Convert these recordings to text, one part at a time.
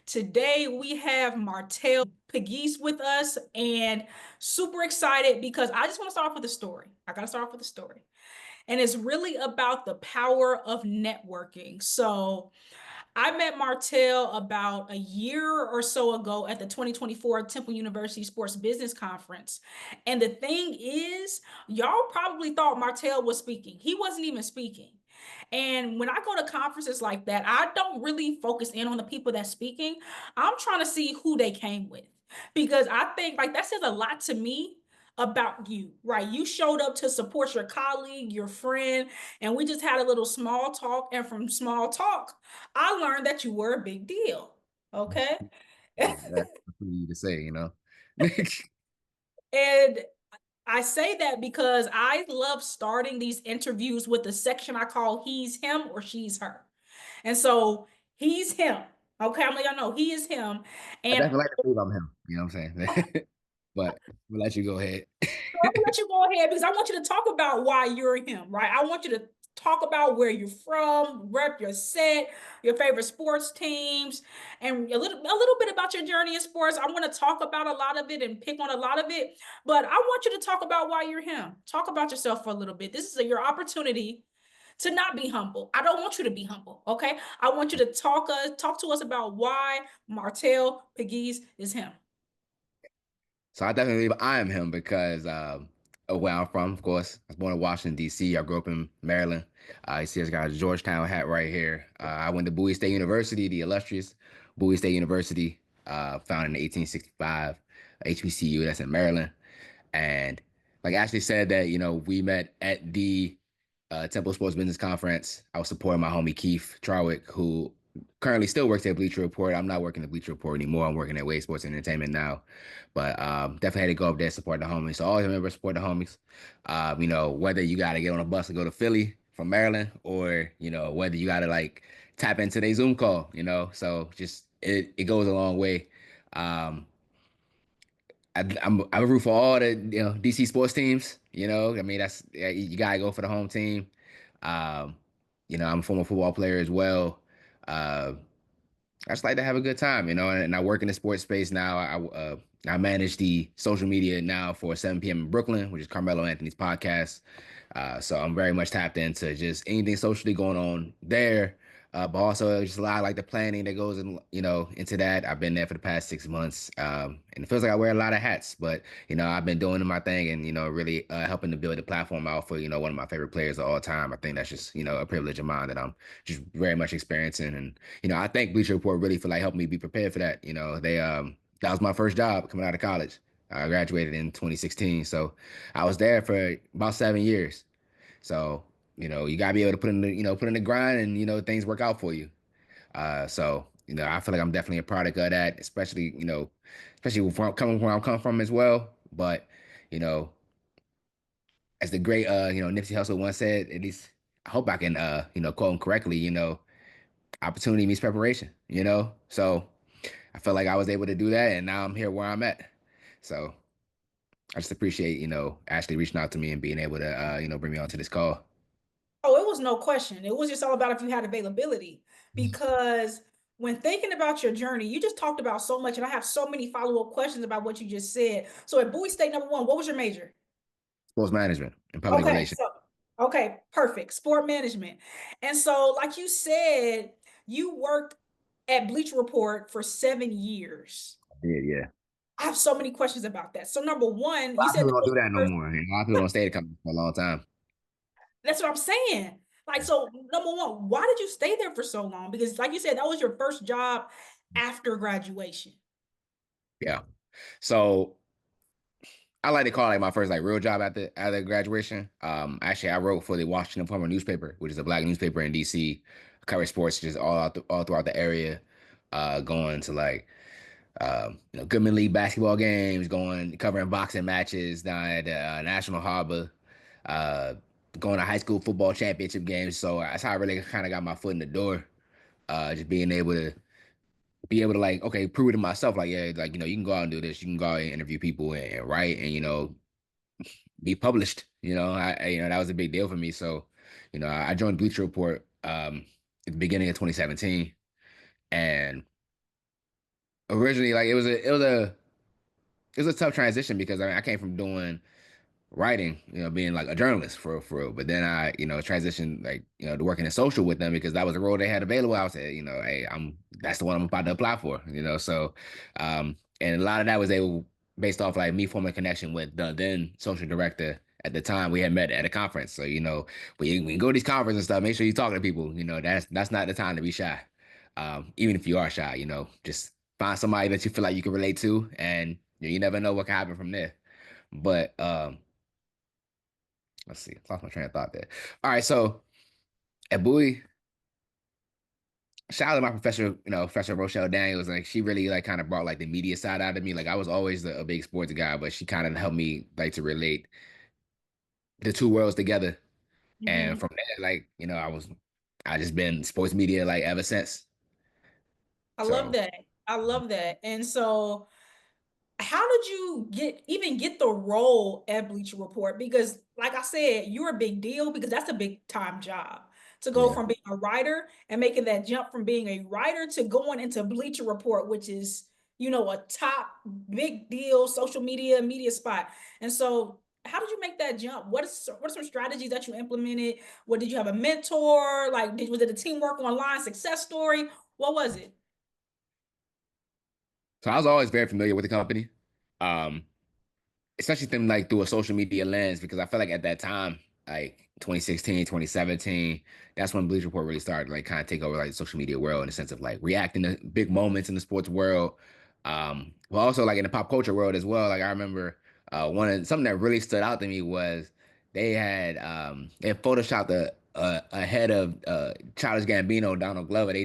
Today we have Martell Pegues with us and super excited because I just want to start off with a story. I got to start off with a story. And it's really about the power of networking. So I met Martell about a year or so ago at the 2024 Temple University Sports Business Conference. And the thing is, y'all probably thought Martell was speaking. He wasn't even speaking. And when I go to conferences like that, I don't really focus in on the people that's speaking. I'm trying to see who they came with because I think like that says a lot to me about you, right? You showed up to support your colleague, your friend, and we just had a little small talk. And from small talk, I learned that you were a big deal. Okay. That's for you to say, you know. And I say that because I love starting these interviews with the section I call he's him or she's her. And so he's him. Okay. I'm letting y'all know he is him. I And definitely like to believe I'm him. You know what I'm saying? But we'll let you go ahead. I'm gonna let you go ahead because I want you to talk about why you're him, right? I want you to talk about where you're from, rep your set, your favorite sports teams, and a little bit about your journey in sports. I want to talk about a lot of it and pick on a lot of it, but I want you to talk about why you're him. Talk about yourself for a little bit. This is your opportunity to not be humble. I don't want you to be humble, okay? I want you to talk to us about why Martell Pegues is him. So I definitely believe I am him because of where I'm from, of course. I was born in Washington, D.C. I grew up in Maryland. You see, I got a Georgetown hat right here. I went to Bowie State University, the illustrious Bowie State University, founded in 1865, HBCU, that's in Maryland. And like Ashley said that, we met at the Temple Sports Business Conference. I was supporting my homie Keith Trawick, who currently still works at Bleacher Report. I'm not working at Bleacher Report anymore. I'm working at Wade Sports Entertainment now. But definitely had to go up there and support the homies. So always remember support the homies. Whether you got to get on a bus and go to Philly from Maryland, or whether you got to like tap into their Zoom call. So just it goes a long way. Um, I root for all the DC sports teams. I mean that's you gotta go for the home team. Um, I'm a former football player as well. Uh, I just like to have a good time, and I work in the sports space now. I manage the social media now for 7 p.m. in Brooklyn, which is Carmelo Anthony's podcast. So I'm very much tapped into just anything socially going on there. But also just a lot of like the planning that goes into that. I've been there for the past 6 months. And it feels like I wear a lot of hats, but I've been doing my thing and really helping to build the platform out for one of my favorite players of all time. I think that's just a privilege of mine that I'm just very much experiencing. And I thank Bleacher Report really for like helping me be prepared for that. They that was my first job coming out of college. I graduated in 2016, so I was there for about 7 years. So you gotta be able to put in the grind, and things work out for you. So I feel like I'm definitely a product of that, especially coming where I'm coming from as well. But you know, as the great Nipsey Hussle once said, at least I hope I can quote him correctly. Opportunity meets preparation. So I felt like I was able to do that, and now I'm here where I'm at. So I just appreciate Ashley reaching out to me and being able to bring me onto this call. Oh, it was no question. It was just all about if you had availability. Because when thinking about your journey, you just talked about so much, and I have so many follow-up questions about what you just said. So at Bowie State, number one, what was your major? Sports management and public Okay, relations. so okay, perfect. Sport management. And so, like you said, you worked at Bleacher Report for 7 years. I did, yeah. I have so many questions about that. So number one, A you lot of said people that don't was do that no your first. more. A lot of people don't stay at the company for a long time. That's what I'm saying. Like, so number one, why did you stay there for so long? Because, like you said, that was your first job after graduation. Yeah. So I like to call it like my first like real job after graduation. Actually, I wrote for the Washington Informer newspaper, which is a black newspaper in DC, cover sports just all throughout the area, going to like Goodman League basketball games, going covering boxing matches down at the National Harbor, uh, going to high school football championship games. So that's how I really kind of got my foot in the door. Just being able to like, okay, prove it to myself. Like, yeah, like, you can go out and do this. You can go out and interview people and write and, be published. That was a big deal for me. So, I joined Bleacher Report at the beginning of 2017. And originally like it was a tough transition because I mean I came from doing writing, being like a journalist for real. But then I, transitioned like, to working in social with them because that was the role they had available. I said, hey, that's the one I'm about to apply for. So, and a lot of that was able based off like me forming a connection with the then social director at the time. We had met at a conference. So, when you go to these conferences and stuff, make sure you talk to people. That's not the time to be shy. Even if you are shy, just find somebody that you feel like you can relate to, and you never know what can happen from there. But let's see. I lost my train of thought there. All right, so at Bowie, shout out to my professor, Professor Rochelle Daniels. Like she really like kind of brought like the media side out of me. Like I was always a big sports guy, but she kind of helped me like to relate the two worlds together. And Mhm. from there, like, I just been sports media like ever since. I love So that. I love that. And so how did you get the role at Bleacher Report? Because, like I said, you're a big deal because that's a big time job to go yeah. from being a writer and making that jump from being a writer to going into Bleacher Report, which is, a top big deal social media spot. And so, how did you make that jump? What are some strategies that you implemented? What did you have a mentor? Like, was it a teamwork online success story? What was it? So I was always very familiar with the company. Um, Especially them like through a social media lens because I feel like at that time, like 2016, 2017, that's when Bleacher Report really started like kind of take over like the social media world in the sense of like reacting to big moments in the sports world. But also like in the pop culture world as well. Like I remember something that really stood out to me was they had photoshopped a head of Childish Gambino, Donald Glover. They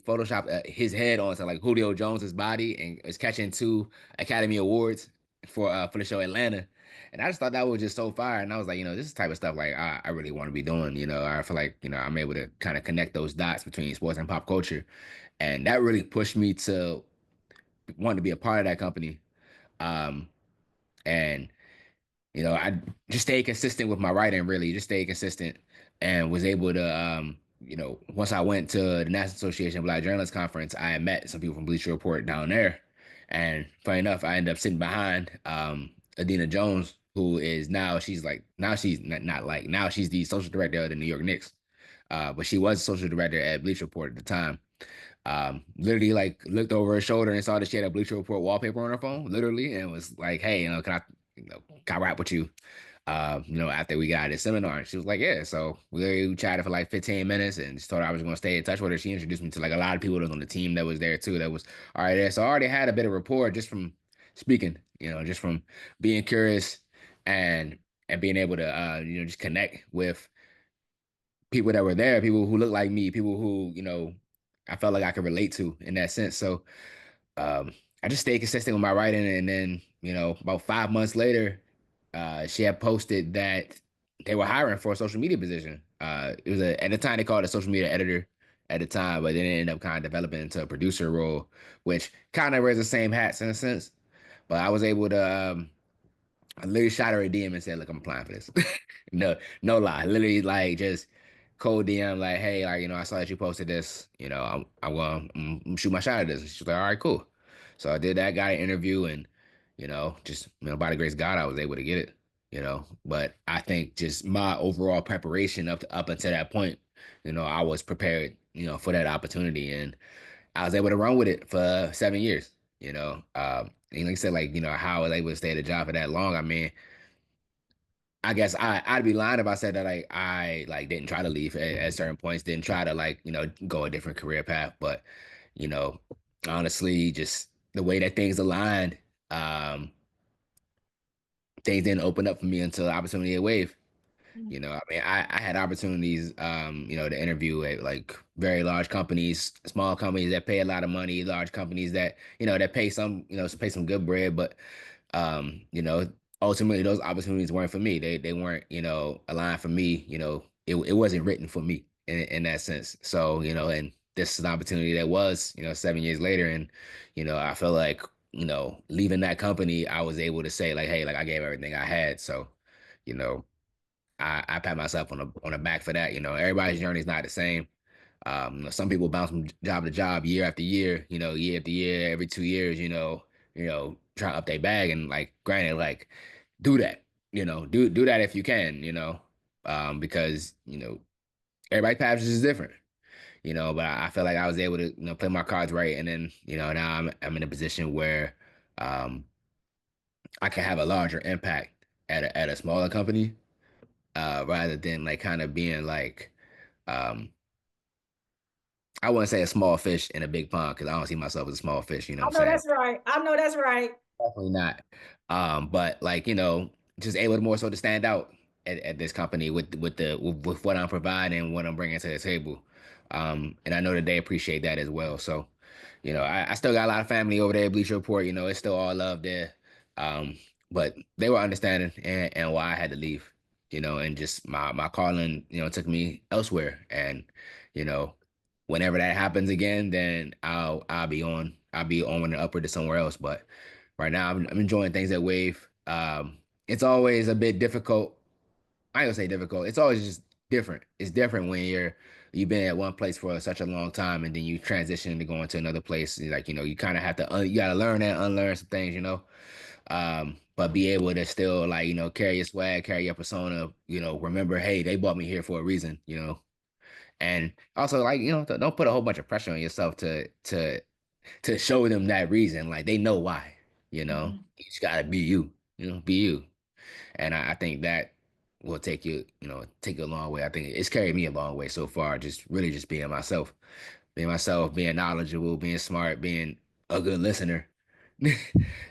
photoshopped his head onto like Julio Jones's body and was catching two Academy Awards for the show Atlanta. And I just thought that was just so fire. And I was like, this is the type of stuff like I really want to be doing. I feel like, I'm able to kind of connect those dots between sports and pop culture. And that really pushed me to want to be a part of that company. Um, and I just stayed consistent with my writing, really, just stayed consistent and was able to, once I went to the National Association of Black Journalists Conference, I had met some people from Bleacher Report down there. And funny enough, I ended up sitting behind Adina Jones, who is now she's not like, now she's the social director of the New York Knicks. But she was social director at Bleacher Report at the time. Literally like looked over her shoulder and saw that she had a Bleacher Report wallpaper on her phone, literally, and was like, "Hey, can I rap with you?" After we got this seminar, and she was like, "Yeah." So we chatted for like 15 minutes, and just told her I was going to stay in touch with her. She introduced me to like a lot of people that was on the team that was there too. That was already there, so I already had a bit of rapport just from speaking, just from being curious and being able to just connect with people that were there, people who looked like me, people who, I felt like I could relate to in that sense. So um, I just stayed consistent with my writing. And then, about 5 months later, she had posted that they were hiring for a social media position. It was at the time they called it a social media editor at the time, but then it ended up kind of developing into a producer role, which kind of wears the same hats in a sense. But I was able to I literally shot her a DM and said, "Look, I'm applying for this." No, no lie. Literally, like just cold DM, like, "Hey, like I saw that you posted this. I'm shoot my shot at this." And she's like, "All right, cool." So I did that, got an interview, and just by the grace of God, I was able to get it. But I think just my overall preparation up until that point, I was prepared, for that opportunity, and I was able to run with it for 7 years. And like I said, like how I was able to stay at a job for that long. I mean, I guess I'd be lying if I said that like I like didn't try to leave at certain points, didn't try to like go a different career path, but you know, honestly, just the way that things aligned, um, things didn't open up for me until opportunity at Wave. I mean, I had opportunities, to interview at like very large companies, small companies that pay a lot of money, large companies that, that pay some good bread, but, ultimately those opportunities weren't for me. They weren't, aligned for me. It wasn't written for me in that sense. So, and this is an opportunity that was, 7 years later. And, I feel like, leaving that company, I was able to say like, hey, like I gave everything I had. So, you know, I pat myself on the back for that. Everybody's journey is not the same. Some people bounce from job to job, year after year, year after year, every 2 years, try to up their bag. And like, granted, like, do that, do that if you can, because everybody's path is different, But I feel like I was able to, play my cards right, and then, now I'm in a position where um, I can have a larger impact at a smaller company, rather than like kind of being like, um, I wouldn't say a small fish in a big pond, because I don't see myself as a small fish. You know I what I'm know saying? that's right. I know that's right. Definitely not. But like, just able to more so to stand out at this company with what I'm providing, what I'm bringing to the table. And I know that they appreciate that as well. So, I still got a lot of family over there at Bleacher Report. It's still all love there. Um, but they were understanding and why I had to leave. And just my calling, took me elsewhere. And, you know, whenever that happens again, then I'll be on and upward to somewhere else. But right now, I'm enjoying things at Wave. It's always a bit difficult. I ain't gonna say difficult. It's always just different. It's different when you've been at one place for such a long time, and then you transition to going to another place. Like, you kind of have to you gotta learn and unlearn some things, but be able to still, like, carry your swag, carry your persona. Remember, hey, they brought me here for a reason. And also, like, don't put a whole bunch of pressure on yourself to show them that reason. Like, they know why. Mhm. You just gotta be you. Be you. And I think that will take you a long way. I think it's carried me a long way so far. Just really just being myself, being knowledgeable, being smart, being a good listener.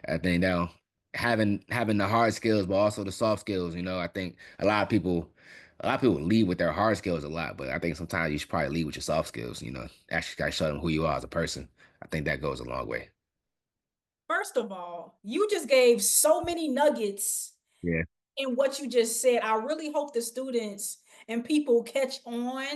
I think now having the hard skills, but also the soft skills. I think a lot of people lead with their hard skills a lot, but I think sometimes you should probably lead with your soft skills. Actually, gotta show them who you are as a person. I think that goes a long way. First of all, you just gave so many nuggets Yeah. in what you just said. I really hope the students and people catch on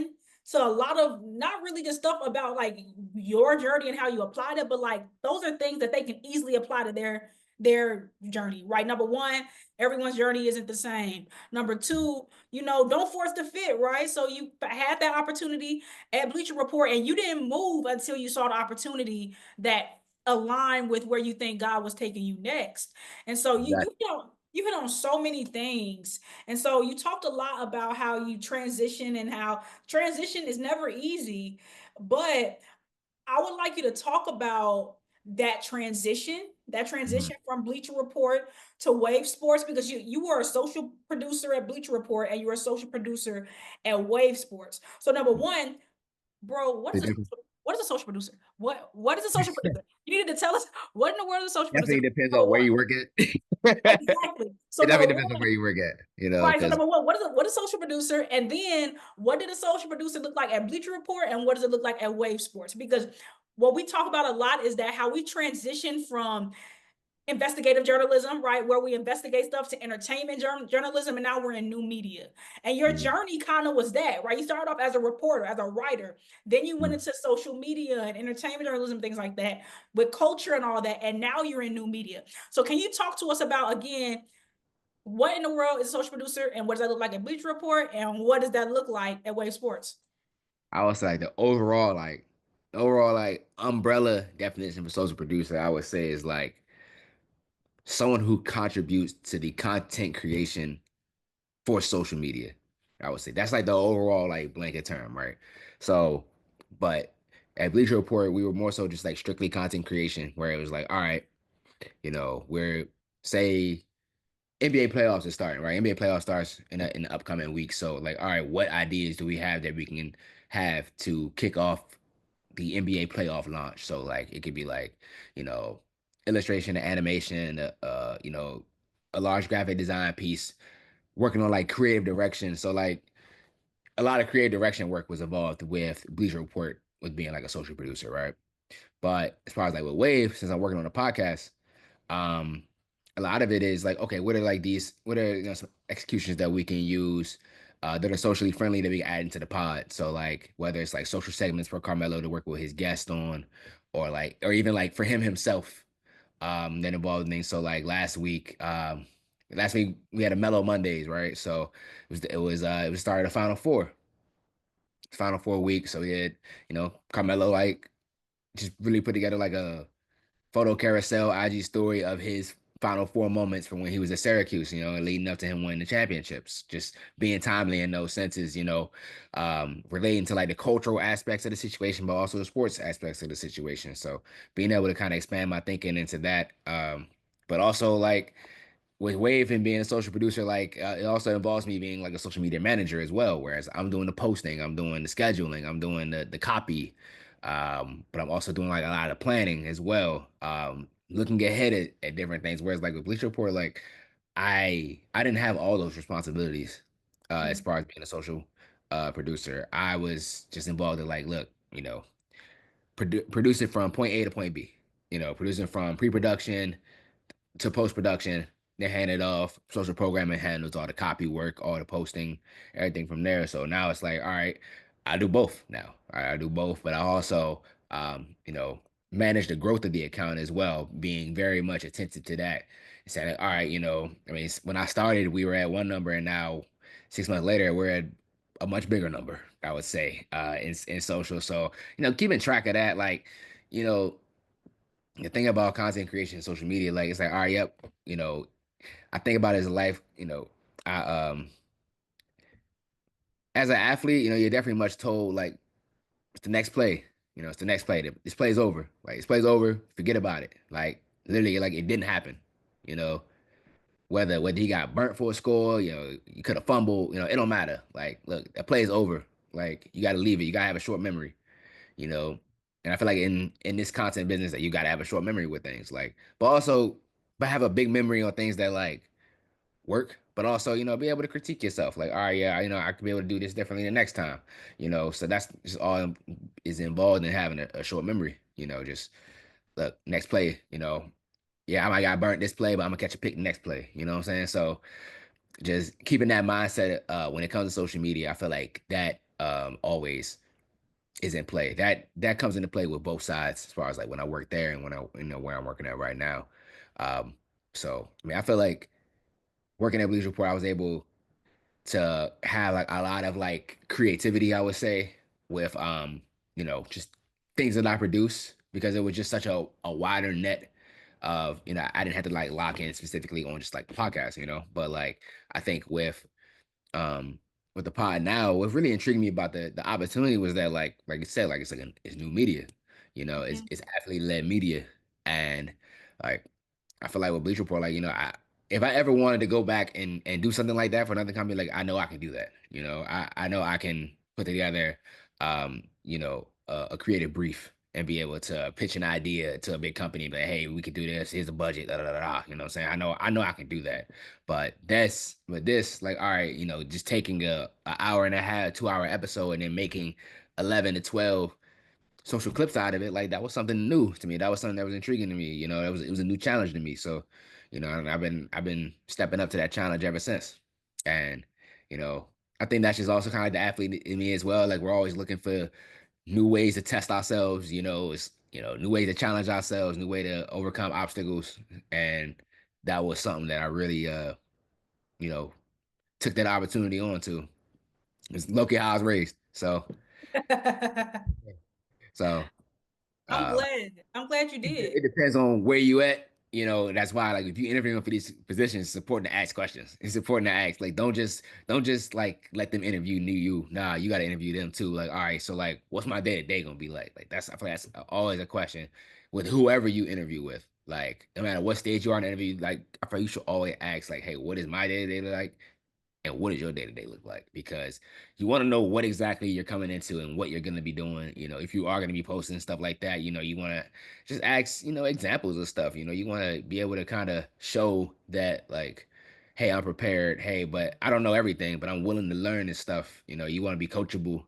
to a lot of not really just stuff about like your journey and how you applied it, but like those are things that they can easily apply to their journey, right? Number one, everyone's journey isn't the same. Number two, don't force the fit, right? So you had that opportunity at Bleacher Report and you didn't move until you saw the opportunity that aligned with where you think God was taking you next. And so you hit on so many things. And so you talked a lot about how you transition and how transition is never easy. But I would like you to talk about that Mhm. transition from Bleacher Report to Wave Sports, because you were a social producer at Bleacher Report and you were a social producer at Wave Sports. So number one, bro, what is a social producer? What is a social producer? You needed to tell us what in the world is a social producer. Definitely depends Number on where one. you work at. Exactly. So It number definitely depends on where one, you work at, right. So because number one, what is social producer? And then what did a social producer look like at Bleacher Report? And what does it look like at Wave Sports? Because what we talk about a lot is that how we transition from investigative journalism, right, where we investigate stuff, to entertainment journalism, and now we're in new media. And your Mhm, journey kind of was that, right? You started off as a reporter, as a writer, then you went mhm. into social media and entertainment journalism, things like that, with culture and all that, and now you're in new media. So can you talk to us about, again, what in the world is a social producer, and what does that look like at Bleacher Report, and what does that look like at Wave Sports? I would say like the overall like umbrella definition for social producer, I would say, is like someone who contributes to the content creation for social media. I would say that's like the overall like blanket term, right? So, but at Bleacher Report, we were more so just like strictly content creation, where it was like, all right, we're say NBA playoffs are starting, right? NBA playoffs starts in the upcoming week. So, like, all right, what ideas do we have that we can have to kick off the NBA playoff launch? So, like, it could be like, you know, illustration, animation, a large graphic design piece, working on like creative direction. So, like, a lot of creative direction work was involved with Bleacher Report with being like a social producer, right? But as far as like with Wave, since I'm working on a podcast, um, a lot of it is like, okay, what are some executions that we can use that are socially friendly that we can add into the pod. So like whether it's like social segments for Carmelo to work with his guest on, or even like for him himself, that involved things. So like last week we had a Mellow Mondays, right? So it was started a Final Four. Final Four week. So he had, Carmelo like just really put together like a photo carousel IG story of his Final Four moments from when he was at Syracuse, leading up to him winning the championships, just being timely in those senses, relating to like the cultural aspects of the situation, but also the sports aspects of the situation. So being able to kind of expand my thinking into that, but also like with Wave and being a social producer, like it also involves me being like a social media manager as well. Whereas I'm doing the posting, I'm doing the scheduling, I'm doing the copy, but I'm also doing like a lot of planning as well. Looking ahead at different things. Whereas like with Bleacher Report, like I didn't have all those responsibilities as Mhm. far as being a social producer. I was just involved in like, look, producing from point A to point B. Producing from pre-production to post production. They hand it off. Social programming handles all the copy work, all the posting, everything from there. So now it's like, all right, I do both now. All right, I do both, but I also, manage the growth of the account as well, being very much attentive to that. Saying, like, all right, I mean, when I started, we were at one number, and now 6 months later, we're at a much bigger number, I would say, in social. So, keeping track of that, like, you know, the thing about content creation and social media, like it's like, all right, yep, I think about it as a life, I as an athlete, you're definitely much told like it's the next play, it's the next play. This play's over. Like this play's over, forget about it. Like literally like it didn't happen, you know. Whether he got burnt for a score, you could have fumbled, it don't matter. Like, look, that play's over. Like you gotta leave it. You gotta have a short memory, you know. And I feel like in this content business that you gotta have a short memory with things. Like, but have a big memory on things that like work, but also, be able to critique yourself. Like, all right, yeah, I could be able to do this differently the next time, So that's just all is involved in having a short memory, just look, next play, yeah, I might got burnt this play, but I'm gonna catch a pick next play. You know what I'm saying? So just keeping that mindset when it comes to social media, I feel like that always is in play. That comes into play with both sides as far as like when I work there and when I where I'm working at right now. Um, so I mean, I feel like working at Bleacher Report, I was able to have like a lot of like creativity, I would say, with just things that I produce because it was just such a wider net of, I didn't have to like lock in specifically on just like the podcast, but like I think um with the pod now, what really intrigued me about the opportunity was that like you said, like it's new media, Mhm. it's athlete led media, and like I feel like with Bleacher Report, like if I ever wanted to go back and do something like that for another company, like I know I can do that. I know I can put together, a creative brief and be able to pitch an idea to a big company, but hey, we could do this. Here's a budget. Da, da, da, da, you know what I'm saying? I know I can do that. But this, like, all right, just taking a hour and a half, 2 hour episode and then making 11 to 12 social clips out of it, like that was something new to me. That was something that was intriguing to me. It was a new challenge to me. So, and I've been stepping up to that challenge ever since. And, you know, I think that's just also kind of like the athlete in me as well. Like we're always looking for new ways to test ourselves, it's new ways to challenge ourselves, new way to overcome obstacles. And that was something that I really you know, took that opportunity on to. It's low-key how I was raised. So I'm uh glad. I'm glad you did. it depends on where you at. That's why like if you interviewing for these positions, it's important to ask questions. It's important to ask. Like don't just like let them interview you. Nah, you gotta interview them too. Like, all right, so like what's my day to day gonna be like? Like I feel like that's always a question with whoever you interview with. Like no matter what stage you are in the interview, like I feel like you should always ask, like, hey, what is my day to day like? And what does your day to day look like? Because you want to know what exactly you're coming into and what you're going to be doing. If you are going to be posting stuff like that, you want to just ask, examples of stuff. You want to be able to kind of show that, like, hey, I'm prepared. Hey, but I don't know everything, but I'm willing to learn this stuff. You want to be coachable.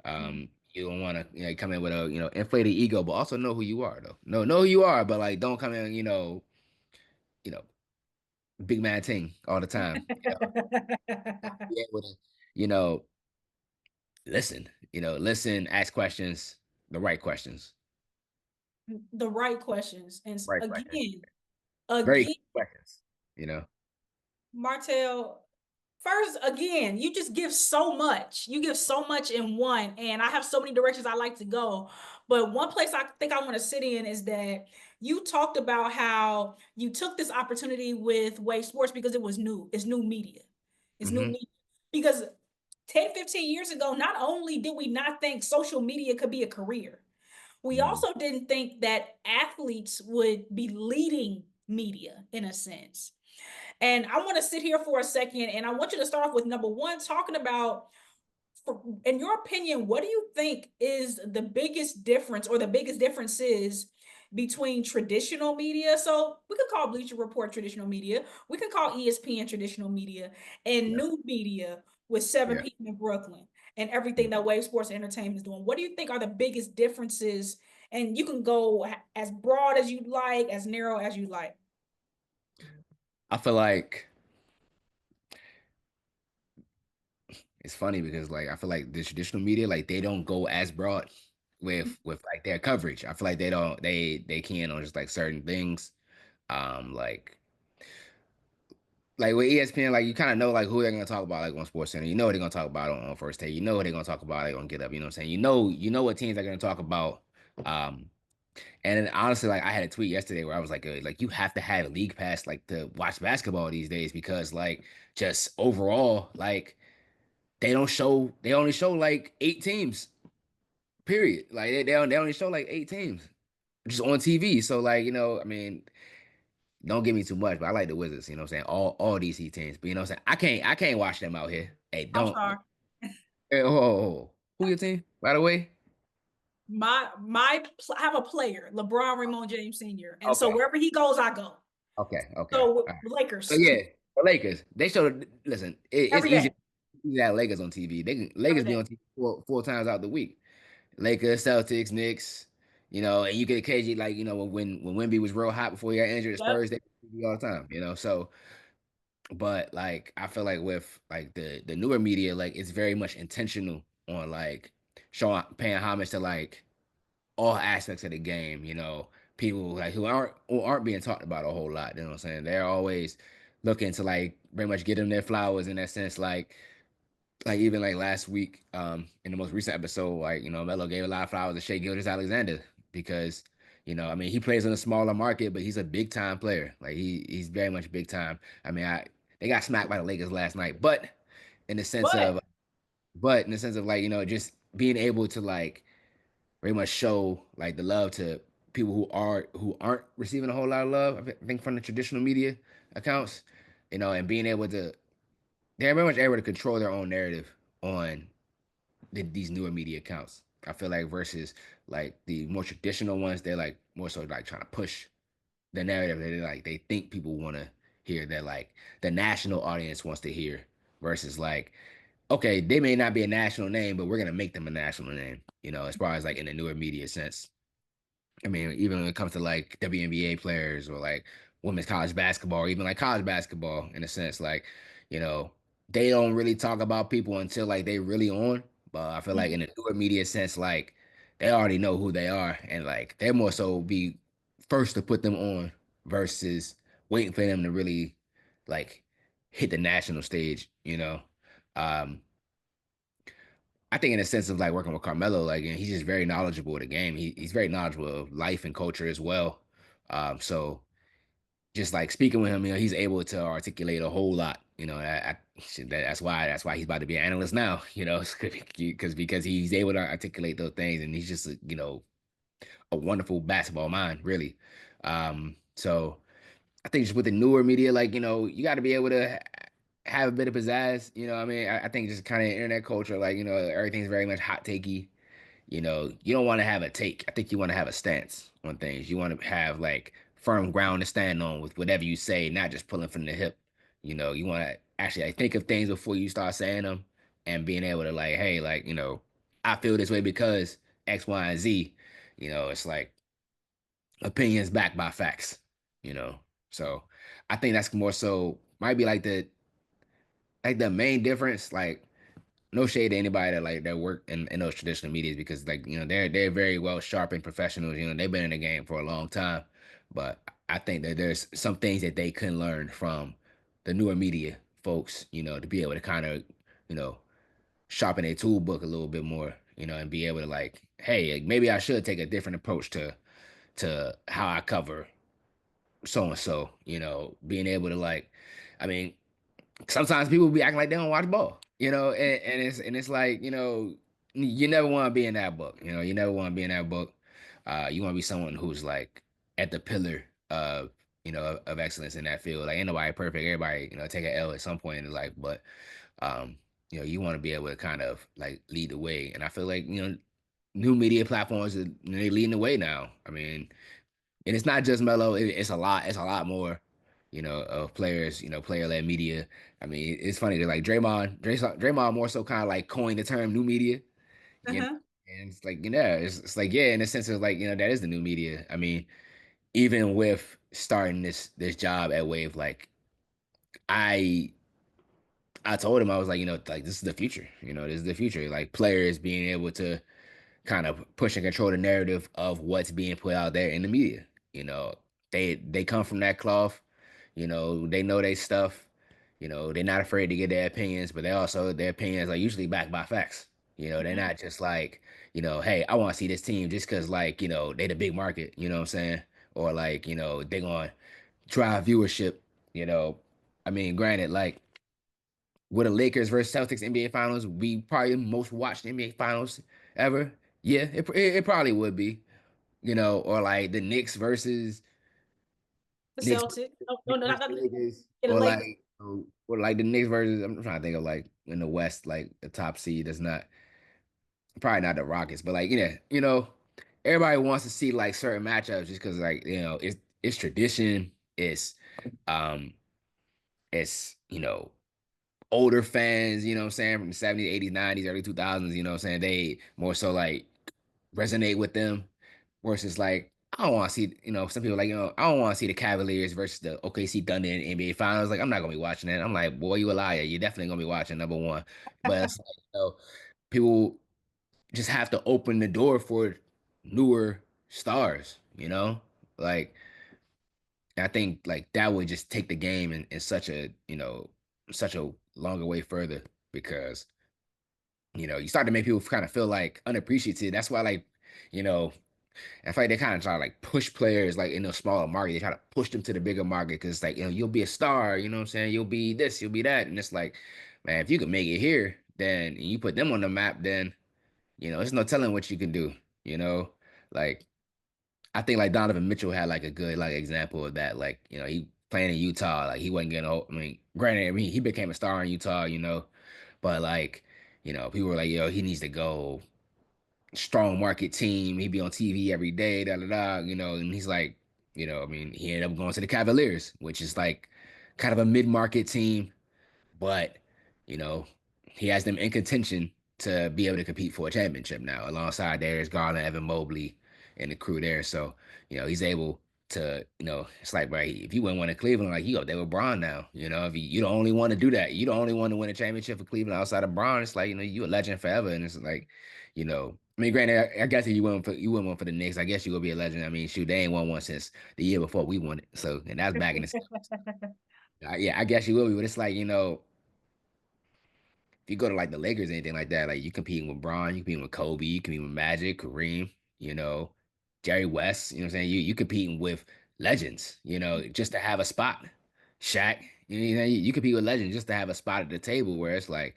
Mhm. You don't want to, come in with a, inflated ego, but also know who you are, though. Know who you are, but like, don't come in, you know, big man ting all the time. Be able to, you know, listen, ask questions, the right questions, The right questions. And right questions, again, very again, good questions, you know. Martell, First, again, you just give so much. You give so much in one, and I have so many directions I like to go. But one place I think I want to sit in is that you talked about how you took this opportunity with Wave Sports because it was new. It's new media. It's new Hmm. media. Because 10, 15 years ago, not only did we not think social media could be a career, we Mm. also didn't think that athletes would be leading media in a sense. And I want to sit here for a second and I want you to start off with number one, talking about, in your opinion, what do you think is the biggest difference or the biggest differences between traditional media? So we could call Bleacher Report traditional media, we can call ESPN traditional media, and Yeah. new media with 7 Yeah. p.m. in Brooklyn and everything that Wave Sports Entertainment is doing. What do you think are the biggest differences? And you can go as broad as you like, as narrow as you like. I feel like it's funny because like I feel like the traditional media like they don't go as broad with like their coverage. I feel like they can on just like certain things. Like with ESPN, like you kind of know like who they're gonna talk about like on Sports Center. You know what they're gonna talk about on First Take. You know what they're gonna talk about like on Get Up. You know what I'm saying? You know what teams they're gonna talk about. Um, and then honestly, like I had a tweet yesterday where I was like you have to have a league pass like to watch basketball these days because like just overall like they only show like 8 teams. Period. Like they only show like 8 teams just on TV. So like I mean don't give me too much, but I like the Wizards. You know what I'm saying? All DC teams. But you know what I'm saying? I can't watch them out here. Hey, I'm don't. sorry. Hey, who your team? By the way. I have a player, LeBron Raymond James Sr. And so Okay. wherever he goes, I go. Okay. Okay. So All right. So Lakers yeah, the Lakers. They showed. Listen, it's every easy day, to have Lakers on TV. every Lakers be day. on TV four times out the week. Lakers, Celtics, Knicks. And you get occasionally like when Wemby was real hot before he got injured, the Yep. Spurs they TV all the time. So but like I feel like with like the newer media, like it's very much intentional on like showing paying homage to like all aspects of the game, people like who aren't being talked about a whole lot, you know what I'm saying? They're always looking to like very much get them their flowers in that sense, like even like last week, in the most recent episode, like, Melo gave a lot of flowers to Shea Gilgeous-Alexander because, I mean, he plays in a smaller market, but he's a big time player. Like he's very much big time. I mean, they got smacked by the Lakers last night, in the sense But of, but in the sense of like, just being able to like very much show like the love to people who aren't receiving a whole lot of love. I think from the traditional media accounts, and being able to they're very much able to control their own narrative on these newer media accounts. I feel like versus like the more traditional ones, they're like more so like trying to push the narrative that they think people want to hear, that like the national audience wants to hear, versus like, okay, they may not be a national name, but we're gonna make them a national name. As far as like in the newer media sense. I mean, even when it comes to like WNBA players or like women's college basketball, or even like college basketball, in a sense, like, you know, they don't really talk about people until like they really on. But I feel like in the newer media sense, like they already know who they are, and like they're more so be first to put them on versus waiting for them to really like hit the national stage. Um, I think in a sense of like working with Carmelo, like and he's just very knowledgeable of the game. He's very knowledgeable of life and culture as well. So just like speaking with him, he's able to articulate a whole lot. That's why he's about to be an analyst now. Because he's able to articulate those things, and he's just a wonderful basketball mind, really. So I think just with the newer media, like, you got to be able to have a bit of pizzazz. I mean, I think just kind of internet culture, like, everything's very much hot takey. You don't want to have a take. I think you want to have a stance on things. You want to have like firm ground to stand on with whatever you say, not just pulling from the hip. You want to actually like think of things before you start saying them, and being able to like, hey, like, I feel this way because X, Y, and Z. It's like opinions backed by facts, you know. So I think that's more so might be like the main difference. Like no shade to anybody that work in those traditional medias, because like they're very well sharpened professionals. They've been in the game for a long time, but I think that there's some things that they can learn from the newer media folks, to be able to kind of, you know, sharpen their tool book a little bit more, and be able to like, hey, like, maybe I should take a different approach to how I cover so and so, being able to like, I mean, sometimes people be acting like they don't watch ball, and it's like, you never want to be in that book, you never want to be in that book. You want to be someone who's like at the pillar of, of excellence in that field. Like ain't nobody perfect. Everybody, take an L at some point in their life, but um, you want to be able to kind of like lead the way. And I feel like, new media platforms, they leading the way now. I mean, and it's not just Melo. It's a lot more, of players. Player-led media. I mean, it's funny. They're like Draymond more so kind of like coined the term new media. You know, Uh-huh. and it's like it's like in the sense of like that is the new media. I mean, even with starting this job at Wave, like I I told him I was like like this is the future. This is the future. Like players being able to kind of push and control the narrative of what's being put out there in the media. You know, they come from that cloth. They know their stuff. They're not afraid to get their opinions, but they also their opinions are usually backed by facts. They're Mhm. not just like, hey, I want to see this team just because like, they the big market, you know what I'm saying? Or like, they gonna drive viewership, you know. I mean, granted, like with the Lakers versus Celtics NBA Finals, we probably the most watched NBA Finals ever. Yeah, it probably would be, or like the The Knicks Celtics. Oh, no, Knicks no, versus the Lakers, the or Lakers. like the Knicks versus. I'm trying to think of like in the West, like the top seed. That's not probably not the Rockets, but like everybody wants to see like certain matchups just because like it's tradition. Um it's older fans, you know what I'm saying, from the 70s, 80s, 90s, early 2000s, you know what I'm saying? They more so like resonate with them versus like, I don't want to see, some people like, I don't want to see the Cavaliers versus the OKC Thunder in NBA Finals. Like, I'm not going to be watching that. I'm like, boy, you a liar. You're definitely going to be watching number one. But it's like, people just have to open the door for newer stars, Like, I think like that would just take the game in such a, such a longer way further because you start to make people kind of feel like unappreciated. That's why, like, I feel like they kind of try to like push players like in a smaller market. They try to push them to the bigger market because it's like, you'll be a star, you know what I'm saying? You'll be this, you'll be that. And it's like, man, if you can make it here, then and you put them on the map, then, there's no telling what you can do, you know? Like, I think like Donovan Mitchell had like a good like example of that. Like, he playing in Utah, like he wasn't getting old. I mean, granted, he became a star in Utah, but like, people were like, he needs to go strong market team. He'd be on TV every day, da da da, and he's like, I mean, he ended up going to the Cavaliers, which is like kind of a mid-market team, but you know, he has them in contention to be able to compete for a championship now, alongside Darius Garland, Evan Mobley, and the crew there. So, he's able to, it's like, right, if you wouldn't win in Cleveland, like you up there with Braun now, if you the only one to do that, you the only one to win a championship for Cleveland outside of Braun, it's like, you a legend forever. And it's like, I mean, granted, I guess if you win one for the Knicks, I guess you will be a legend. I mean, shoot, they ain't won one since the year before we won it. So, and that's back in the, yeah, I guess you will be, but it's like, if you go to like the Lakers or anything like that, like you competing with Bron, you competing with Kobe, you competing with Magic, Kareem, Jerry West, what I'm saying? You competing with legends, just to have a spot. Shaq, you compete with legends just to have a spot at the table where it's like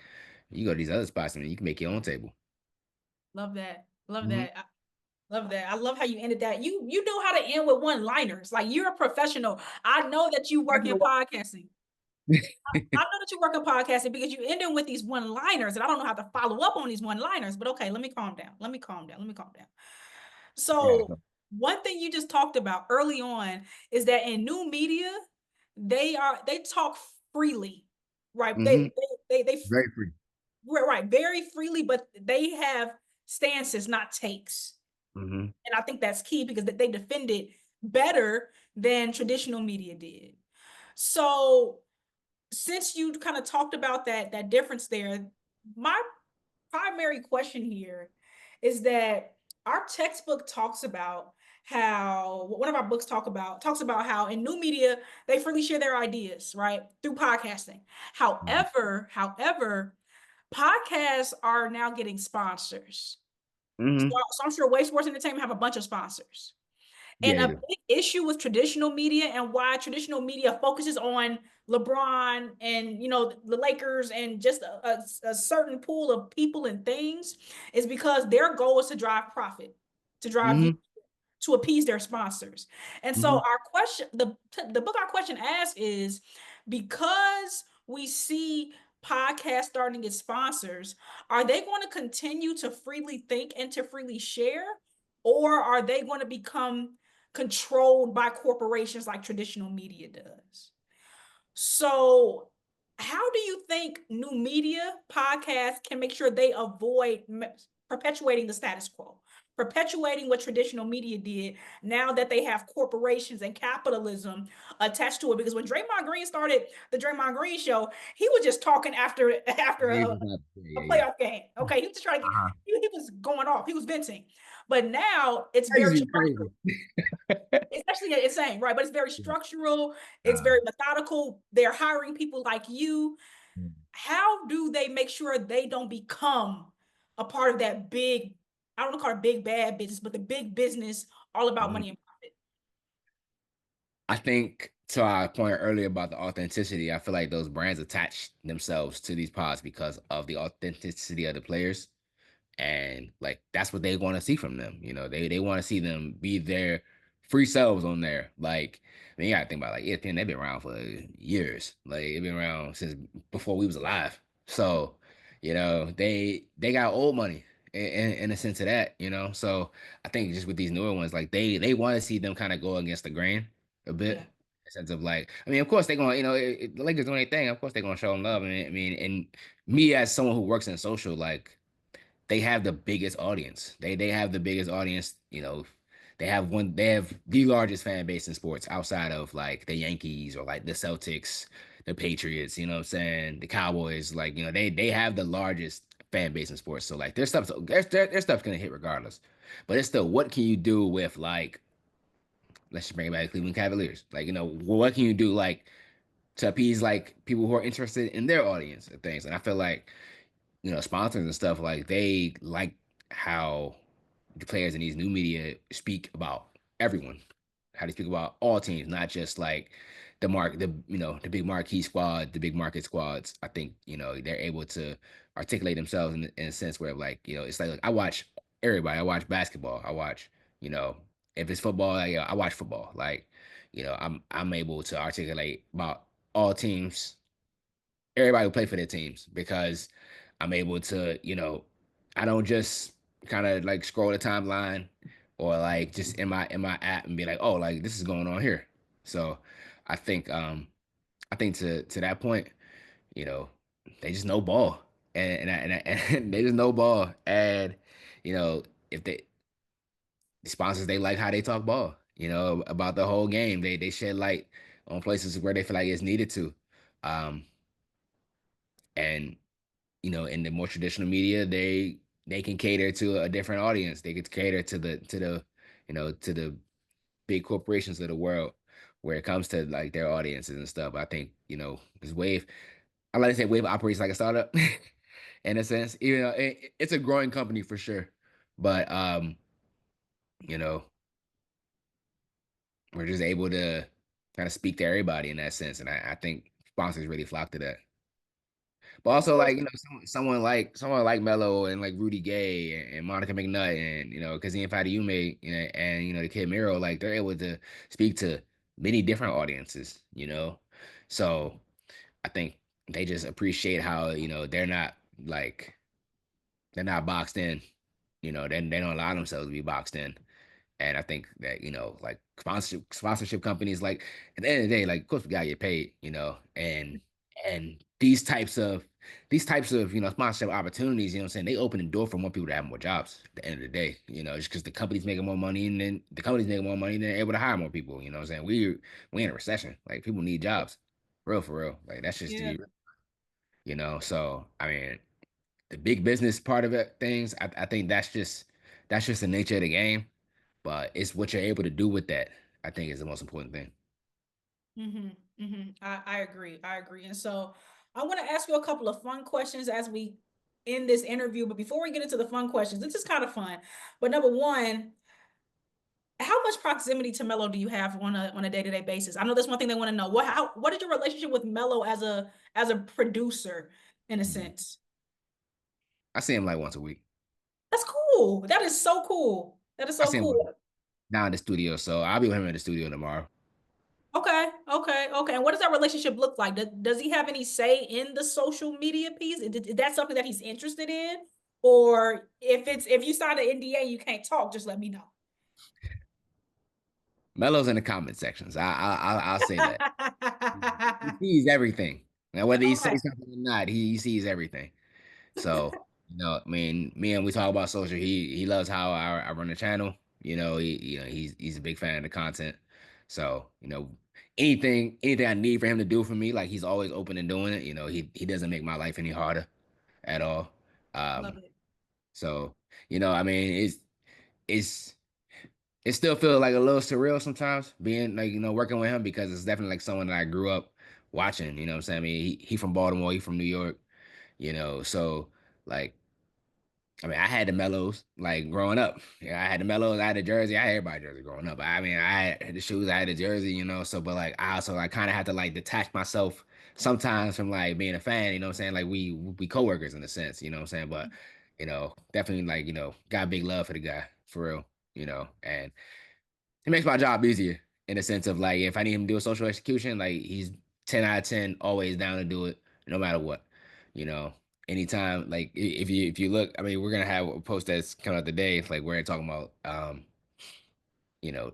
you go to these other spots and you can make your own table. Love that. Love Mm-hmm. that. Love that. I love how you ended that. You know how to end with one-liners. Like you're a professional. I know that you work in podcasting. I know that you work in podcasting because you end with these one-liners, and I don't know how to follow up on these one-liners. But okay, let me calm down. Let me calm down. Let me calm down. So one thing you just talked about early on is that in new media, they talk freely, right? Mm-hmm. They Very free. right, very freely, but they have stances, not takes. Mm-hmm. And I think that's key because they defend it better than traditional media did. So since you kind of talked about that difference there, my primary question here is that our textbook talks about how one of our books talks about how in new media they freely share their ideas, right? Through podcasting. However, podcasts are now getting sponsors. So, Hmm. so I'm sure Way Sports Entertainment have a bunch of sponsors. Yeah, And they a do. big issue with traditional media and why traditional media focuses on LeBron and the Lakers and just a certain pool of people and things is because their goal is to drive profit, to drive views, Hmm. to appease their sponsors. And so Hmm. our question, the book our question asks is because we see podcasts starting to get sponsors, are they going to continue to freely think and to freely share? Or are they going to become controlled by corporations like traditional media does? So, how do you think new media podcasts can make sure they avoid perpetuating the status quo, perpetuating what traditional media did now that they have corporations and capitalism attached to it? Because when Draymond Green started the Draymond Green show, he was just talking after Yeah, a yeah, yeah. playoff game. Okay, he was just trying to get, Uh-huh. he was going off, he was venting. But now it's very Crazy, structured. crazy. It's actually insane, right? But it's very Yeah. structural. It's Uh, very methodical. They're hiring people like you. mm. How do they make sure they don't become a part of that big, I don't want to call it big bad business, but the big business all about Mhm. money and profit? I think to our point earlier about the authenticity, I feel like those brands attach themselves to these pods because of the authenticity of the players. And like that's what they want to see from them. They want to see them be their free selves on there. Like, I mean, you gotta think about like ESPN, they've been around for years. Like they've been around since before we was alive. So, they got old money in a sense of that. So I think just with these newer ones, like they want to see them kind of go against the grain a bit. Yeah, In sense of like, I mean, of course they're gonna, the Lakers doing their thing. Of course they're gonna show them love. I mean, and me as someone who works in social, like they have the biggest audience. They have the biggest audience. They have the largest fan base in sports outside of like the Yankees or like the Celtics, the Patriots, you know what I'm saying? The Cowboys, like, they have the largest fan base in sports. So like their stuff's gonna hit regardless. But it's still what can you do with like let's just bring it back to Cleveland Cavaliers. Like, what can you do like to appease like people who are interested in their audience and things? And I feel like sponsors and stuff like they like how the players in these new media speak about everyone, how they speak about all teams, not just like the big marquee squad, the big market squads. I think they're able to articulate themselves in a sense where like it's like I watch everybody. I watch basketball. I watch you know if it's football, like, I watch football. Like I'm able to articulate about all teams, everybody who play for their teams because I'm able to, I don't just kind of like scroll the timeline or like just in my app and be like, oh, like this is going on here. So I think I think to that point, you know, they just know ball and they just know ball and if they the sponsors they like how they talk ball, about the whole game. They shed light on places where they feel like it's needed to. Um and in the more traditional media, they can cater to a different audience. They could cater to the big corporations of the world where it comes to like their audiences and stuff. I think, this Wave, I like to say Wave operates like a startup in a sense. Even though it's a growing company for sure. But you know, we're just able to kind of speak to everybody in that sense. And I think sponsors really flock to that. But also so like someone like Mello and like Rudy Gay and Monica McNutt and Kazim Fadiume and the Kid Miro, like they're able to speak to many different audiences. So I think they just appreciate how like they're not boxed in. They don't allow themselves to be boxed in. And I think that, like sponsorship companies, like at the end of the day, like of course we gotta get paid, and these types of sponsorship opportunities, what I'm saying, they open the door for more people to have more jobs at the end of the day, just because the company's making more money and then the company's making more money, they're able to hire more people, what I'm saying? We in a recession. Like people need jobs. Real for real. Like that's just to yeah, be so I mean the big business part of it things, I think that's just the nature of the game. but it's what you're able to do with that. I think is the most important thing. I agree. I agree. And so I'm going to ask you a couple of fun questions as we end this interview. But before we get into the fun questions, this is kind of fun. But number one, how much proximity to Melo do you have on a day-to-day basis? I know that's one thing they want to know. What is your relationship with Melo as a producer in a Mhm. sense? I see him like once a week. That's cool. That is so cool. That is I so see him cool. down in the studio, so I'll be with him in the studio tomorrow. Okay, okay, okay. And what does that relationship look like? Does he have any say in the social media piece? Is that something that he's interested in? Or if you sign an NDA and you can't talk, just let me know. Melo's in the comment sections. I'll say that he sees everything. Now whether he Okay. says something or not, he sees everything. So, I mean, me and we talk about social. He loves how I run the channel. He's a big fan of the content. So, anything I need for him to do for me, like he's always open and doing it. He doesn't make my life any harder at all. Love Um, it. so, I mean, it's it still feels like a little surreal sometimes being like, working with him because it's definitely like someone that I grew up watching, you know what I'm saying? I mean, he from Baltimore, he from New York, so like I mean, I had the mellows like growing up. Yeah, I had the mellows, I had the jersey, I had everybody jersey growing up. I mean, I had the shoes, I had the jersey, so but like I also like kind of had to like detach myself sometimes from like being a fan, you know what I'm saying? Like we coworkers in a sense, you know what I'm saying? But definitely like, got big love for the guy, for real, and it makes my job easier in the sense of like if I need him to do a social execution, like he's 10 out of 10, always down to do it, no matter what. You know, anytime like if you look, I mean, we're gonna have a post that's coming out today, like we're talking about you know,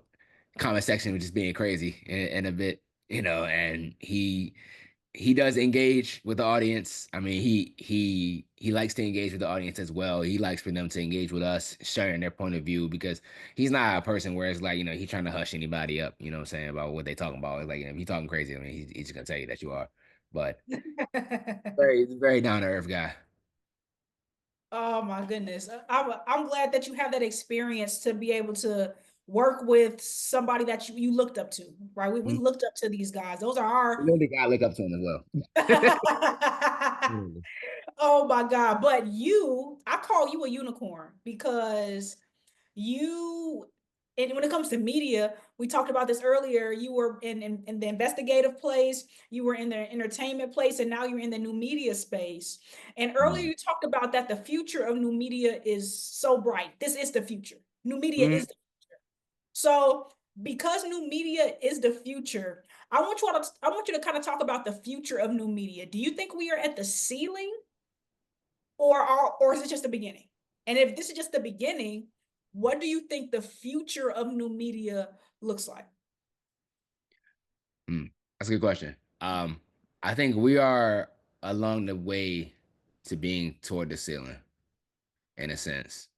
comment section just being crazy and a bit, and he does engage with the audience. I mean, he likes to engage with the audience as well. He likes for them to engage with us, sharing their point of view because he's not a person where it's like, he's trying to hush anybody up, you know what I'm saying, about what they talking about. It's like, if you talking crazy, I mean, he's just gonna tell you that you are. But very down to earth guy. Oh my goodness. I'm glad that you have that experience to be able to work with somebody that you looked up to, right? We Mm. looked up to these guys. Those are our Really gotta look up to him as well. Really. Oh my God. But I call you a unicorn because you, and when it comes to media, we talked about this earlier. You were in the investigative place, you were in the entertainment place, and now you're in the new media space. And earlier Mm. you talked about that the future of new media is so bright. This is the future. New media Mm. is the so because new media is the future, I want you to kind of talk about the future of new media. Do you think we are at the ceiling or is it just the beginning? And if this is just the beginning, what do you think the future of new media looks like? Mm. That's a good question. I think we are along the way to being toward the ceiling in a sense.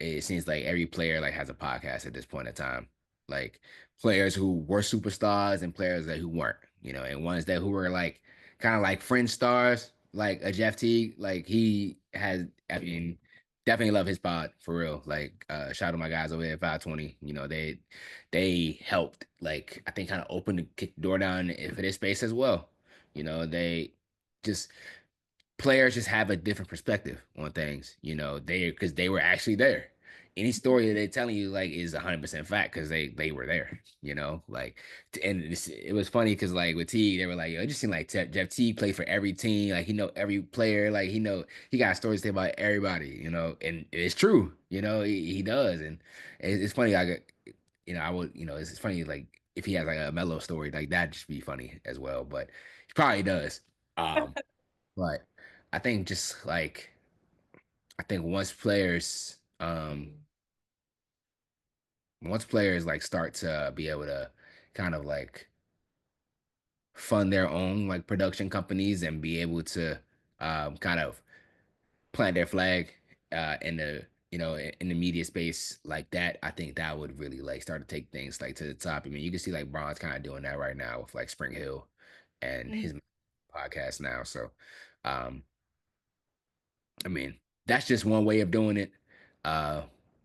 It seems like every player like has a podcast at this point in time. Like players who were superstars and players that who weren't, and ones that who were like kind of like fringe stars, like a Jeff Teague, like he has, I mean, definitely love his pod for real. Like shout out to my guys over there at 520. They helped like I think kind of open the kick the door down for this space as well. They just players just have a different perspective on things, because they were actually there. Any story that they're telling you like is 100% fact because they were there, like, and it was funny because like with T, they were like, yo, it just seemed like Jeff T played for every team, like he know every player, like he got stories to say about everybody, and it's true, he does, and it's funny, like, I would, it's funny like if he has like a mellow story like that, just be funny as well, but he probably does. Um, but I think just like I think once players like start to be able to kind of like fund their own like production companies and be able to kind of plant their flag in the in the media space like that, I think that would really like start to take things like to the top. I mean, you can see like Bron's kind of doing that right now with like Spring Hill and Mm. his podcast now. So um I mean, that's just one way of doing it.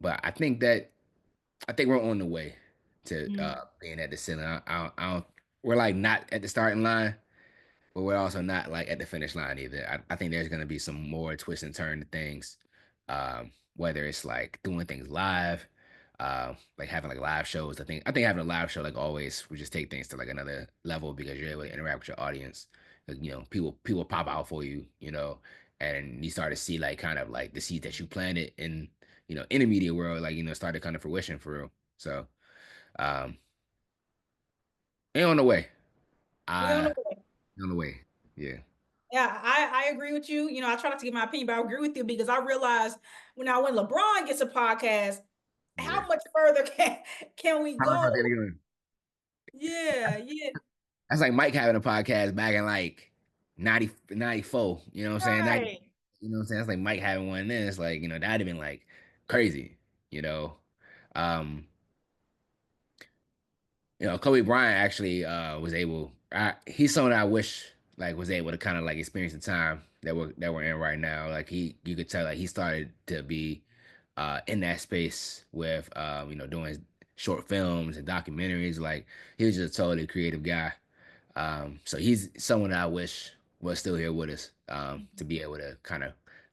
But I think we're on the way to Mm. being at the ceiling. I don't, we're like not at the starting line, but we're also not like at the finish line either. I think there's gonna be some more twist and turn to things, whether it's like doing things live, like having like live shows. I think having a live show like always would just take things to like another level because you're able to interact with your audience. Like, people pop out for you, and you start to see like kind of like the seeds that you planted in the media world, like start to come to fruition for real. So um, ain't on the way. We on the I way. on the way. Yeah, Yeah, I agree with you. I try not to give my opinion, but I agree with you because I realized when LeBron gets a podcast, yeah. how much further can we How much go? are they doing? Yeah, yeah, That's like Mike having a podcast back in like 90 94. You know what I'm saying? 90, right. you know what I'm saying? That's like Mike having one. Then it's like, that'd have been like crazy, you know. Um, Kobe Bryant actually was able he's someone I wish like was able to kind of like experience the time that we're in right now. Like you could tell like he started to be in that space with doing short films and documentaries. Like he was just a totally creative guy. So he's someone that I wish was still here with us, to be able to kind of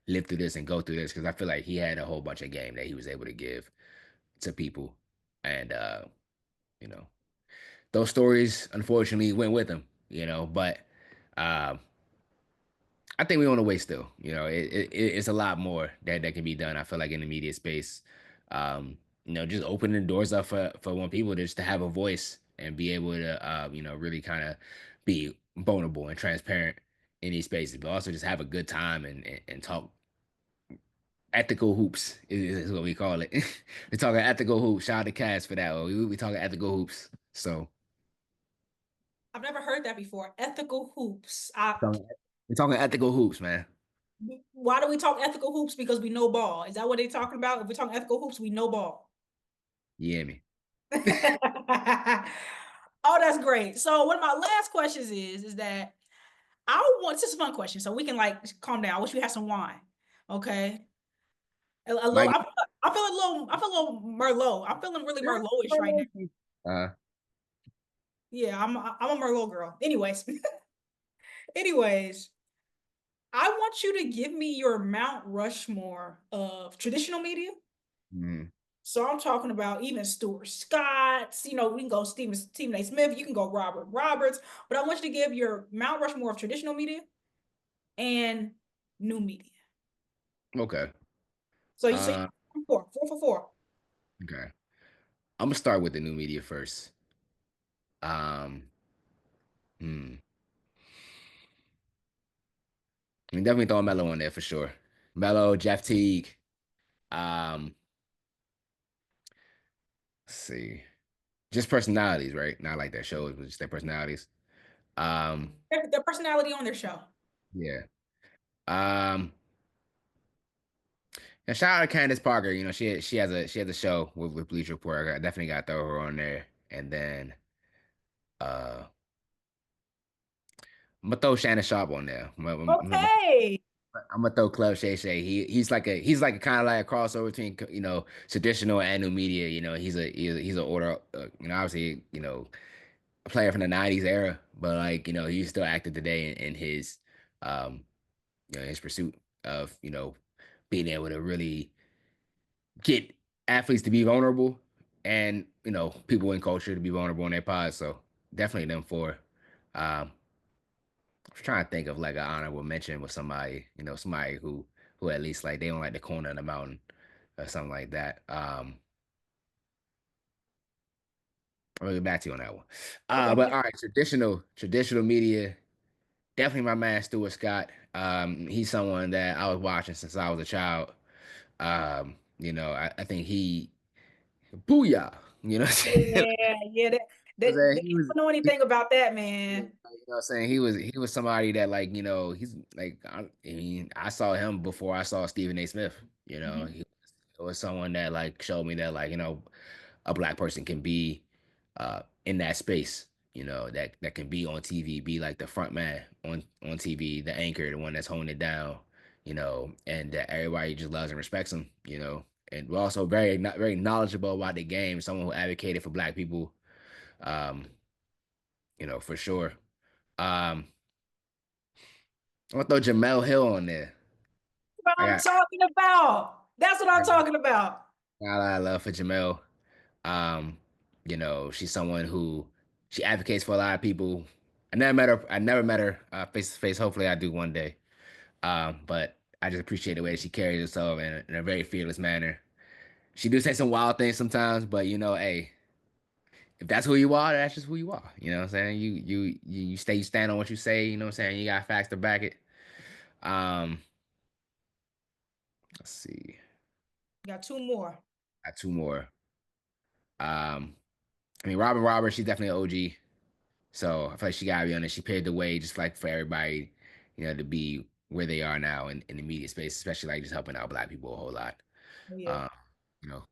live through this and go through this because I feel like he had a whole bunch of game that he was able to give to people, and you know those stories unfortunately went with him, but um, I think we're on the way still. It's a lot more that can be done. I feel like in the media space, just opening the doors up for more people just to have a voice and be able to, really kind of be vulnerable and transparent in these spaces, but also just have a good time and talk ethical hoops is what we call it. We're talking ethical hoops. Shout out to Cass for that. We talking ethical hoops. So I've never heard that before. Ethical hoops. we're talking ethical hoops, man. Why do we talk ethical hoops? Because we know ball. Is that what they're talking about? If we're talking ethical hoops, we know ball. You hear me? Oh, that's great. So one of my last questions is that this is a fun question, so we can like calm down. I wish we had some wine. Okay. A little, Mike. I feel a little Merlot. I'm feeling really Merlot-ish right now. Uh, Yeah, I'm a Merlot girl. Anyways, I want you to give me your Mount Rushmore of traditional media. mm, So I'm talking about even Stuart Scott's, we can go Stephen A. Smith, you can go Robert Roberts, but I want you to give your Mount Rushmore of traditional media and new media. okay. So you Uh, four for four. okay. I'm gonna start with the new media first. Um, hmm. I mean, definitely throw Melo in there for sure. Melo, Jeff Teague. Um, let's see. Just personalities, right? Not like their shows, but just their personalities. Um, Their personality on their show. yeah. Um, and shout out to Candace Parker. She has a show with Bleacher Report. I definitely got to throw her on there. And then uh I'm gonna throw Shannon Sharp on there. Okay. I'm gonna throw Club Shay Shay. He's like a kind of like a crossover between traditional and new media. He's an order obviously a player from the '90s era, but like he's still active today in his um his pursuit of being able to really get athletes to be vulnerable and people in culture to be vulnerable in their pods. So definitely them four. I was trying to think of like an honorable mention with somebody, somebody who at least like they don't like the corner of the mountain or something like that. I'll get back to you on that one. But Okay. all right, traditional media, definitely my man Stuart Scott. He's someone that I was watching since I was a child. I think booyah, you know what I'm saying? Yeah, yeah. That Saying? they don't know anything about that, man. What I'm saying? He was somebody that like, he's like I mean, I saw him before I saw Stephen A. Smith. Mhm. He was someone that like showed me that like, a black person can be in that space, that can be on TV, be like the front man on TV, the anchor, the one that's holding it down, and that everybody just loves and respects him. and also very knowledgeable about the game. Someone who advocated for Black people, um, for sure. Um, I'm gonna throw Jamel Hill on there. What I I'm got, talking about. That's what I I'm got talking about. a lot of love for Jamel. Um, she's someone who she advocates for a lot of people. I never met her face to face. Hopefully, I do one day. But I just appreciate the way she carries herself in a very fearless manner. She do say some wild things sometimes, but hey, if that's who you are, that's just who you are. You know what I'm saying? You stand on what you say. You know what I'm saying? You got facts to back it. Um, let's see, Got two more. got two more. Um, I mean, Robin Roberts, she's definitely an OG. So I feel like she gotta be on it. She paved the way, just like for everybody, to be where they are now in the media space, especially like just helping out Black people a whole lot. Oh, yeah. Um,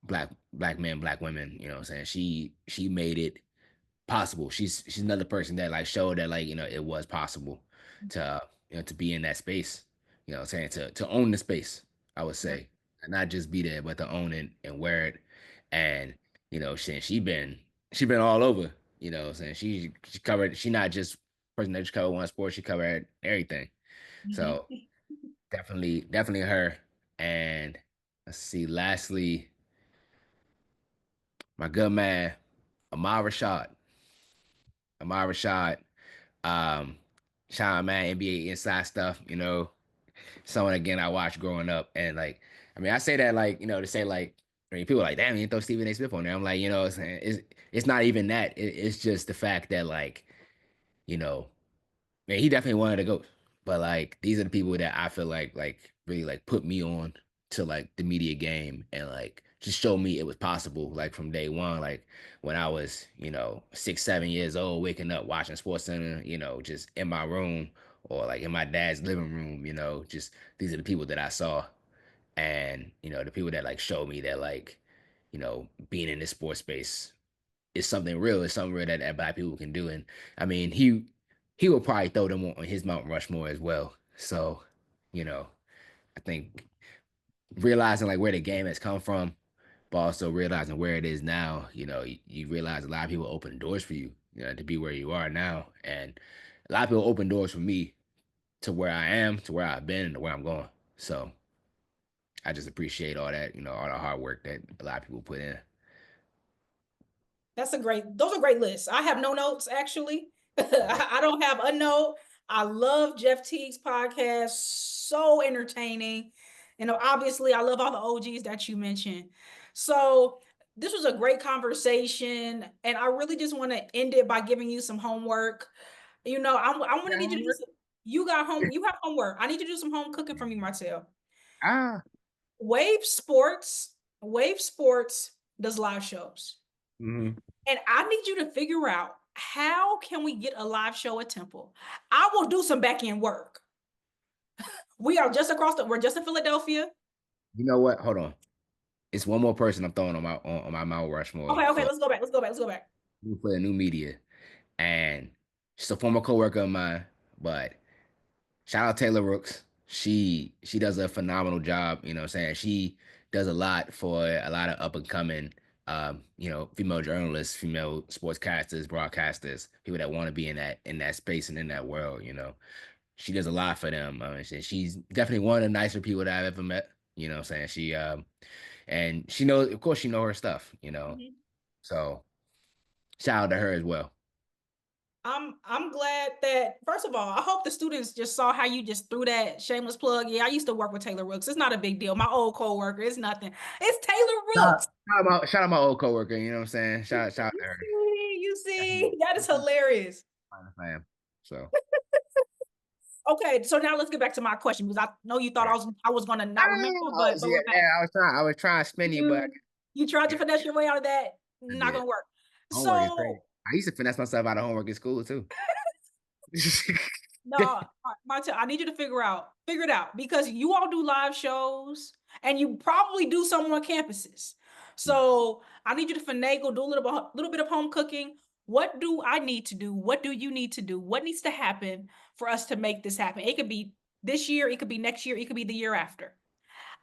black men, Black women. You know what I'm saying? She made it possible. She's another person that like showed that like it was possible to to be in that space. You know what I'm saying? To own the space, I would Yeah. say. And not just be there, but to own it and wear it. And she been all over. You know what I'm saying? She covered she not just person that just covered one sport, she covered everything. So Mhm. definitely her. And let's see, lastly, my good man, Amar Rashad. Amar Rashad. Um, Shout out man, NBA inside stuff, someone again I watched growing up. And like, I mean, I say that like, to say like, I mean, people are like, damn, you didn't throw Stephen A. Smith on there. I'm like, what I'm saying it's not even that. It's just the fact that like, you know, man, he definitely wanted to go. But like these are the people that I feel like really like put me on to like the media game and like just show me it was possible like from day one. Like when I was, 6, 7 years old, waking up watching Sports Center, just in my room or like in my dad's living room, just these are the people that I saw. And, the people that like showed me that like, being in this sports space is something real. It's something real that Black people can do. And I mean, he will probably throw them on his Mount Rushmore as well. So, you know, I think realizing like where the game has come from, but also realizing where it is now, you realize a lot of people open doors for you, to be where you are now. And a lot of people open doors for me to where I am, to where I've been, and to where I'm going. So I just appreciate all that, all the hard work that a lot of people put in. Those are great lists. I have no notes actually. I don't have a note. I love Jeff Teague's podcast. So entertaining. Obviously I love all the OGs that you mentioned. So this was a great conversation. And I really just want to end it by giving you some homework. I want to need you to do some, you have homework. I need you to do some home cooking for me, Martell. Ah. Wave Sports, Wave Sports does live shows. Mhm. And I need you to figure out how can we get a live show at Temple? I will do some back end work. We're just in Philadelphia. You know what? Hold on. It's one more person I'm throwing on my Mount Rushmore Okay, let's go back. Let's go back. for the new media. And she's a former coworker of mine, but shout out Taylor Rooks. She does a phenomenal job, you know what I'm saying? She does a lot for a lot of up and coming female journalists, female sportscasters, broadcasters, people that want to be in that space and in that world. She does a lot for them. She's definitely one of the nicer people that I've ever met. You know what I'm saying? And she knows, of course, she know her stuff. Mhm. So shout out to her as well. I'm glad that first of all, I hope the students just saw how you just threw that shameless plug. Yeah, I used to work with Taylor Rooks. It's not a big deal. My old coworker, it's nothing. It's Taylor Rooks. Shout out my old coworker. You know what I'm saying? Shout out to her. You Definitely, see, that is definitely hilarious. a fan. So Okay, so now let's get back to my question because I know you thought yeah. I was gonna not remember, Oh, but we're back. yeah, I was trying to spin you, but You tried to yeah, finesse your way out of that. I Not did. gonna work. Homework is crazy. So I used to finesse myself out of homework in school too. no, Marta, I need you to figure it out because you all do live shows and you probably do some on campuses. So I need you to finagle, do a little bit of home cooking. What do I need to do? What do you need to do? What needs to happen for us to make this happen? It could be this year, it could be next year, it could be the year after.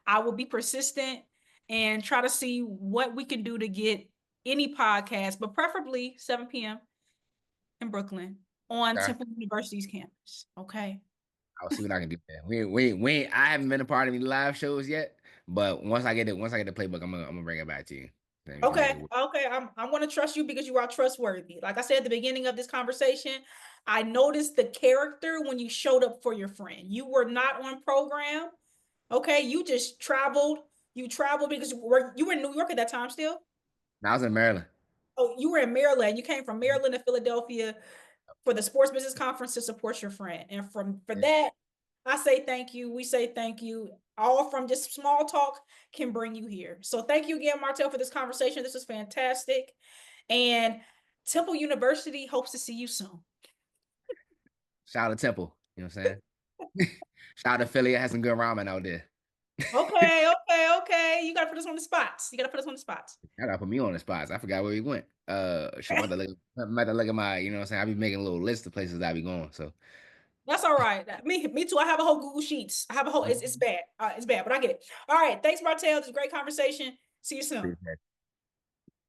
I will be persistent and try to see what we can do to get any podcast, but preferably 7 p.m. in Brooklyn on Okay. Temple University's campus. Okay. I'll see what I can do there. I haven't been a part of any live shows yet, but once I get the playbook, I'm gonna bring it back to you. Then we can make Okay. it work. Okay. I'm going to trust you because you are trustworthy. Like I said at the beginning of this conversation, I noticed the character when you showed up for your friend. You were not on program. Okay. You just traveled. You traveled because you were in New York at that time still. Now I was in Maryland. Oh, you were in Maryland. You came from Maryland to Philadelphia for the sports business conference to support your friend. And for Yeah. that, I say thank you. We say thank you. All from just small talk can bring you here. So thank you again, Martell, for this conversation. This was fantastic. And Temple University hopes to see you soon. Shout out to Temple. You know what I'm saying? Shout out to Philly. I had some good ramen out there. Okay, okay, okay. You gotta put us on the spots. You gotta put us on the spots. Y'all gotta put me on the spots. I forgot where we went. Shit, I'm about to look at my, you know what I'm saying? I be making a little list of places I be going. So That's all right. Me too. I have a whole Google Sheets. I have a whole. It's bad. It's bad, but I get it. All right. Thanks, Martell. This is a great conversation. See you soon. appreciate it.